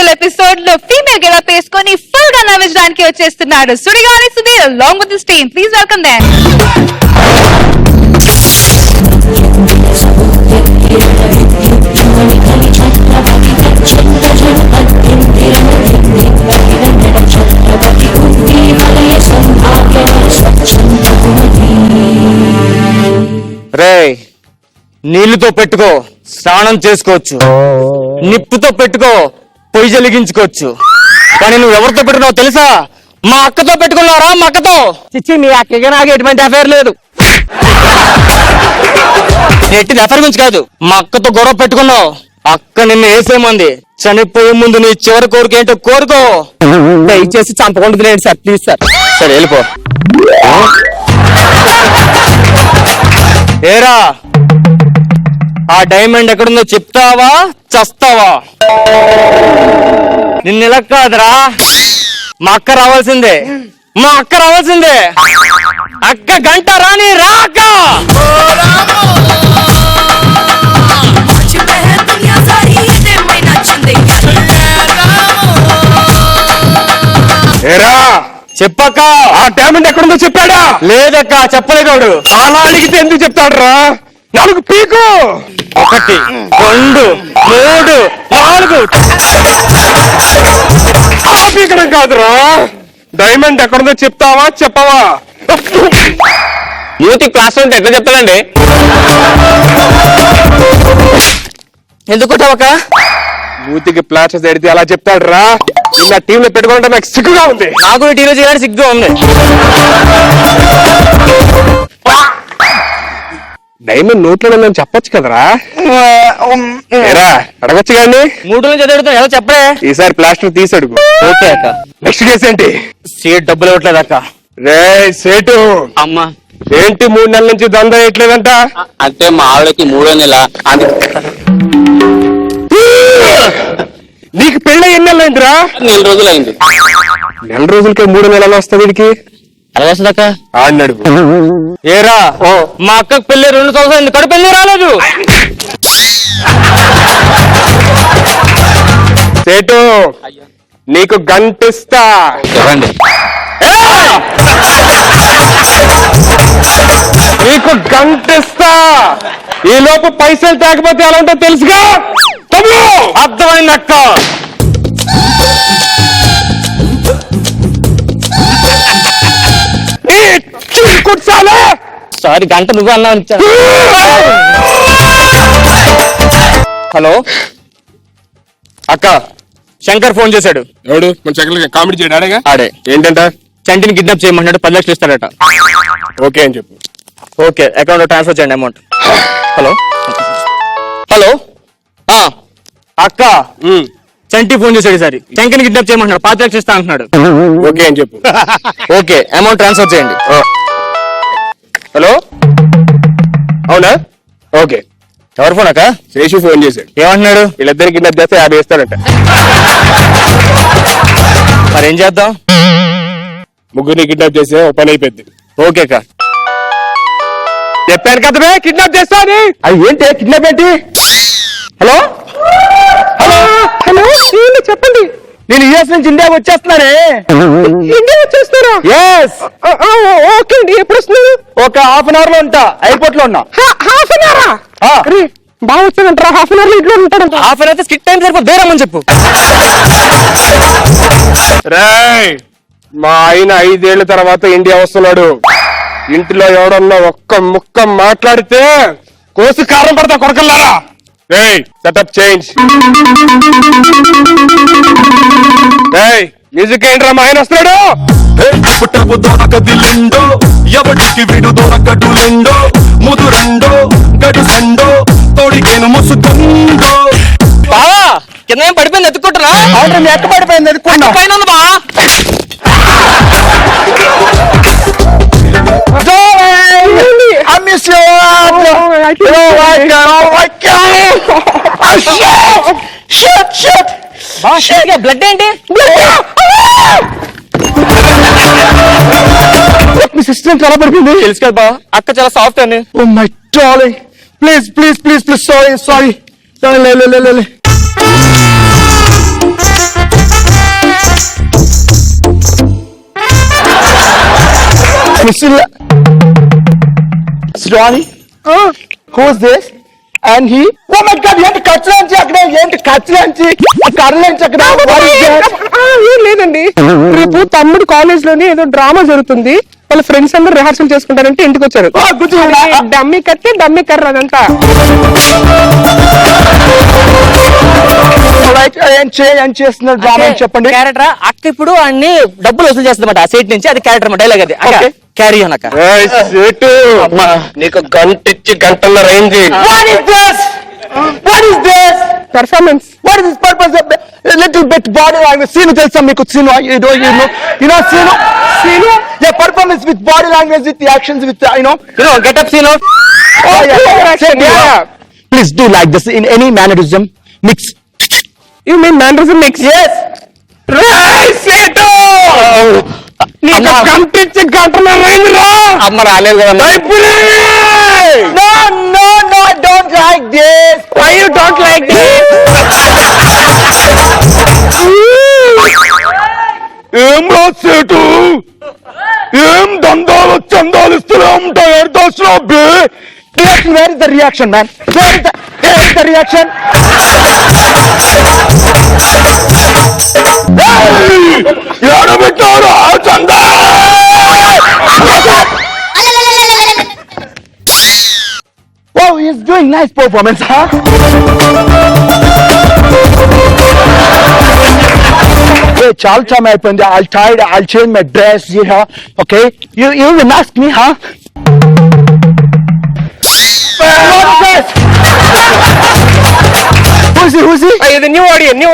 ఇవాళ ఎపిసోడ్ లో female getup వేసుకొని ఫుల్ గా నవ్వించడానికి వచ్చేస్తున్నాడు Sudigali Sudheer along with his team. Please welcome them. రేయ్, నీళ్లతో పెట్టుకో స్నానం చేసుకోవచ్చు, నిప్పుతో పెట్టుకో పొయ్యి వెలిగించుకోవచ్చు, కానీ నువ్వు ఎవరితో పెట్టుకున్నావు తెలుసా? మా అక్కతో పెట్టుకున్నారా? మా అక్కతో. చిచ్చి, మీ అక్కగా నాకు ఎటువంటి అఫైర్ లేదు. ఎట్టి అఫైర్ గురించి కాదు, మా అక్కతో గొడవ పెట్టుకున్నావు. అక్క నిన్ను వేసేమంది. చనిపోయే ముందు నీ చివరి కోరిక ఏంటో కోరుకో. దయచేసి చంపకుండా సార్, ప్లీజ్ సార్. సరే వెళ్ళిపో. ఏరా, ఆ డైమండ్ ఎక్కడుందో చెప్తావా చస్తావా? నిన్న ఇలా కాదురా, మా అక్క రావాల్సిందే, మా అక్క రావాల్సిందే. అక్క గంట రాని రా అక్క. ఏరా, చెప్పక్క. ఆ డైమండ్ ఎక్కడుందో చెప్పాడా? లేదక్క, చెప్పలేడు. అలా అడిగితే ఎందుకు చెప్తాడురా? 4 పీకు. 1 2 3 4. అలా పీకడం కాదురా, డైమండ్ ఎక్కడుందో చెప్తావా చెప్పవా? యూత్ క్లాస్ ఉంటే ఎట్లా చెప్తాడండి? ఎందుకు కొట్టావక్క? మూతికి ప్లాస్టర్ ఎడితే అలా చెప్తాడురా. ఇలా టీమ్ లో పెట్టుకుంటే నాకు సిగ్గుగా ఉంది. నాకు టీలో చేయడానికి సిగ్గుగా ఉంది. డైమండ్ నోట్లో ఉందని చెప్పొచ్చు కదరా. ఏరా, అడగచ్చు కానీ 3 నుంచి చదువుతాం ఏదో చెప్పడే. ఈసారి ప్లాస్టర్ తీసి అడుగు. ఓకే అక్క. నెక్స్ట్ కేసు ఏంటి? సీట్ డబ్బులు ఇవ్వట్లేదు అక్క. రే సేటు, అమ్మా, ఏంటి 3 నెలల నుంచి దందా వేయట్లేదంట? అంటే మా ఆవిడకి 3వ నెల. నీకు పెళ్ళి ఎన్ని నెలలు అయిందిరా? 4 రోజులు అయింది. 4 రోజులకే 3 నెలలు వస్తుంది వీడికి. అలా వస్తుందక్క. ఆడినాడు. ఏరా, మా అక్కకు పెళ్లి 2 సంవత్సరాలు కడుపు పెళ్లి రాలేదు. సేటు, నీకు గంటిస్తా. చెప్పండి. నీకు గంటిస్తా. ఈ లోపు పైసలు తేకపోతే ఎలా ఉంటుందో తెలుసుగా. అర్థమైంది అక్క. సారీ, గంట నువ్వు అన్నా. హలో అక్క, శంకర్ ఫోన్ చేశాడు. ఎవడు? మన కామెడీ చేయడు ఆడేగా. ఆడే. ఏంటంట? చంటిని కిడ్నాప్ చేయమంటాడు, 10 లక్షలు ఇస్తాడట. ఓకే అని చెప్పు. ఓకే, అకౌంట్ లో ట్రాన్స్ఫర్ చేయండి అమౌంట్. హలో హలో, అక్క, చంటి ఫోన్ చేశాడు ఈసారి. శంకర్ని కిడ్నాప్ చేయమంటున్నాడు, 5 లక్షలు ఇస్తా అంటున్నాడు. ఓకే అని చెప్పు. ఓకే, అమౌంట్ ట్రాన్స్ఫర్ చేయండి. హలో, అవునా? ఓకే. ఎవరు ఫోన్ అక్క? శేషు ఫోన్ చేశాడు. ఏమంటున్నాడు? వీళ్ళిద్దరికి కిడ్నాప్ చేస్తే 50 ఇస్తాడంట. మరి ఏం చేద్దాం? ముగ్గురిని కిడ్నాప్ చేస్తే ఒక పని అయిపోద్ది. ఓకే అక్క. చెప్పాను కదమే కిడ్నాప్ చేస్తా అని. అది ఏంటి కిడ్నాప్ ఏంటి? హలో హలో హలో, చెప్పండి. నేను యుఎస్ నుంచి ఇండియా వచ్చేస్తున్నానే. ఇండియా వచ్చేస్తారా? ఎస్. ఓకే అండి. ఎప్పుడు వస్తున్నారు? ఒక హాఫ్ అన్ అవర్ లో ఉంటా, ఎయిర్పోర్ట్ లో ఉన్నా. హాఫ్ అన్ అవరా? బాగా వచ్చాడంటారా? హాఫ్ అన్ అవర్ లో ఇంట్లో ఉంటాడంట. Half an hour skit time సరిపోతుంది, వేరమ్మని చెప్పు. రేయ్, మా ఆయన 5 ఏళ్ల తర్వాత ఇండియా వస్తున్నాడు. ఇంటిలో ఎవడన్నా ఒక్క ముక్క మాట్లాడితే కోసి కారం పడతా కొడకల్లారా. రేయ్, సెటప్ చేంజ్. రేయ్, మ్యూజిక్ ఏంట్రా? మా ఆయన వస్తున్నాడు. పుట్టపు దొరకదిలెండో, ఎవడికి విడు దొరకడులెండో, ముదురెండో గడు సండో తోడికేను ముసుకుండో. బావా, కింద ఏం పడిపోయింది ఎత్తుకుంటున్నా? అవును, మీ ఎక్క పడిపోయింది ఎత్తుకున్నా. పైన ఉంది బా. I miss you. బ్లడ్ ఏంటి? మీ సిస్టర్ చాలా పడిపోయింది. తెలుసు కదా బా, అక్క చాలా సాఫ్ట్ అని. Oh my darling, please please please please, sorry sorry. లే Ronnie, who's this? And he, oh my God, ఏంటి ఖర్చులంచి అక్కడ, ఏంటి ఖర్చులంచి కర్రలంచి అక్కడ, what is that? ఏం లేదండి, రేపు తమ్ముడు కాలేజ్ లోని ఏదో డ్రామా జరుగుతుంది, వాళ్ళ ఫ్రెండ్స్ అందరూ రిహార్సల్ చేసుకుంటారంటే ఇంటికి వచ్చారు. డమ్మీ కట్టి డమ్మీ కర్ర అదంతా. ఏం చేస్తున్నారు డ్రామా అని చెప్పండి. క్యారెక్టర్ అక్క ఇప్పుడు అన్ని డబ్బులు వసూలు చేస్తుందన్నమాట ఆ సైట్ నుంచి, అది క్యారెక్టర్ డైలాగ్ అది Okay. క్యారీ అనక. సేటు నీకు గంట ఇచ్చి గంటన్నర అయింది. What is this? What is this? Performance. What is this purpose of a little bit body language? Sinu telsa meeku Sinu, you know Sinu? Yeah, performance with body language, with the actions, with Get up Sinu. Oh yeah. Action, yeah. Please do like this in any mannerism. Mix. You mean mannerism mix? Yes. సేటు నీకు గంట ఇచ్చి గంటన్నర అయిందిరా. అమ్మ రాలేదు కదా. No, I don't like this. Why you don't like this? ఏం రాసేటు ఏం దందాలు చందాలు ఇస్తూనే ఉంటాయి. Reaction, where is the reaction, man? Where is the reaction? ఏడబెట్టారు చందా. Oh, he's doing nice performance, huh? Hey, చాలా టైం అయిపోయింది. I'll tired. I'll change my dress. Yeah, okay. You will ask me, huh? Who's he? ఇది new audio, new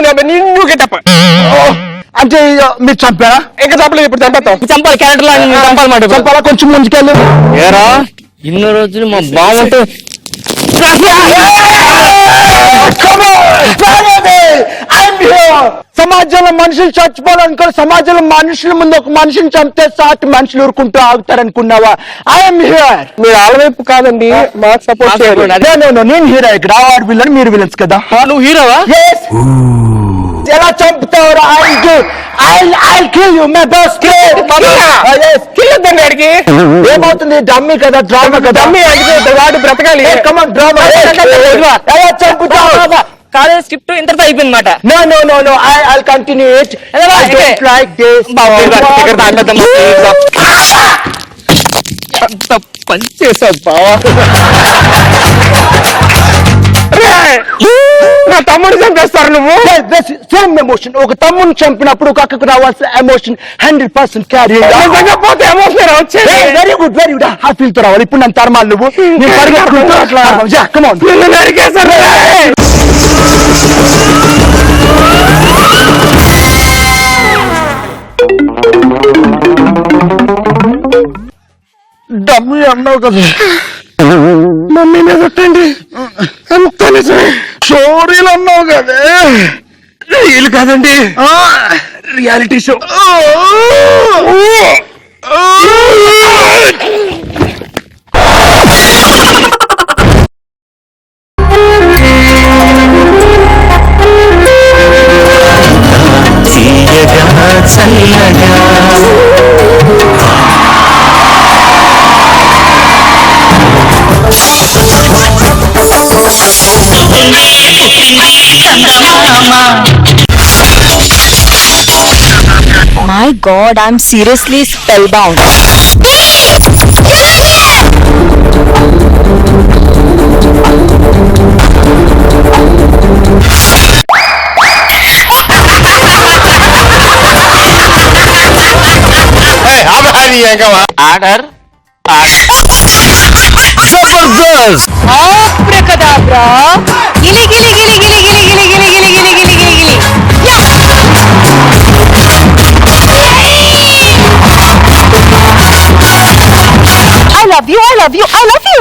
getup. అంటే మీరు చంపారా? ఇంకా చంపలేదు, ఇప్పుడు చంపేస్తాం. చంపాలి క్యారెక్టర్ లో చంపాలన్నమాట. చంపాలా? కొంచెం ముందుకెళ్ళు. ఏరా ఇన్ని రోజులు మా బాగుంటే సమాజంలో మనుషులు చచ్చిపోవాలనుకో, సమాజంలో మనుషుల ముందు ఒక మనిషిని చంపితే సాటి మనుషులు ఊరుకుంటూ ఆగుతారనుకున్నావా? I'm here. మీరు వాళ్ళ వైపు కాదండి, మాకు సపోర్ట్ చేయాలి. నేను హీరో ఇక్కడ, ఆవాడు విలన్, మీరు విలన్స్ కదా. నువ్వు హీరోవా? Yes. ఎలా చంపుతావురా? I'll kill you, my boss. కిల్లొద్దండి అడిగి. ఏమవుతుంది? డమ్మీ కదా, డ్రామా కదా. డమ్మీ అడిగితే వాడు బ్రతకాలి. డ్రామా. ఎలా చంపుతావు? కాలేజ్ స్క్రిప్ట్ ఇంతతో అయిపోయింది అనమాట. No. I'll continue it. I don't like this. పని చేసావు బావా. నా తమ్ముడు చంపేస్తారు నువ్వు. Same emotion. ఒక తమ్ముని చంపినప్పుడు ఒక అక్కకు రావాల్సిన ఎమోషన్ 100% క్యారీ. పోతే ఎమోషన్ వచ్చేది. వెరీ గుడ్ ఆ ఫీల్ తో రావాలి. ఇప్పుడు నన్ను తరమాలి నువ్వు. నేను పరిగెత్తుకుంటూ అట్లా. Come on. నిన్ను నరికేశారు. డబ్బు అన్నావు కదా, మమ్మీ మీద పెట్టండి. అంత నిజమే. స్టోరీలు అన్నావు కదా. వీళ్ళు కాదండి, reality show. My God, I'm seriously spellbound. Order Abracadabra. Gili gili gili gili gili gili gili gili gili gili gili gili. I love you. I love you. I love you.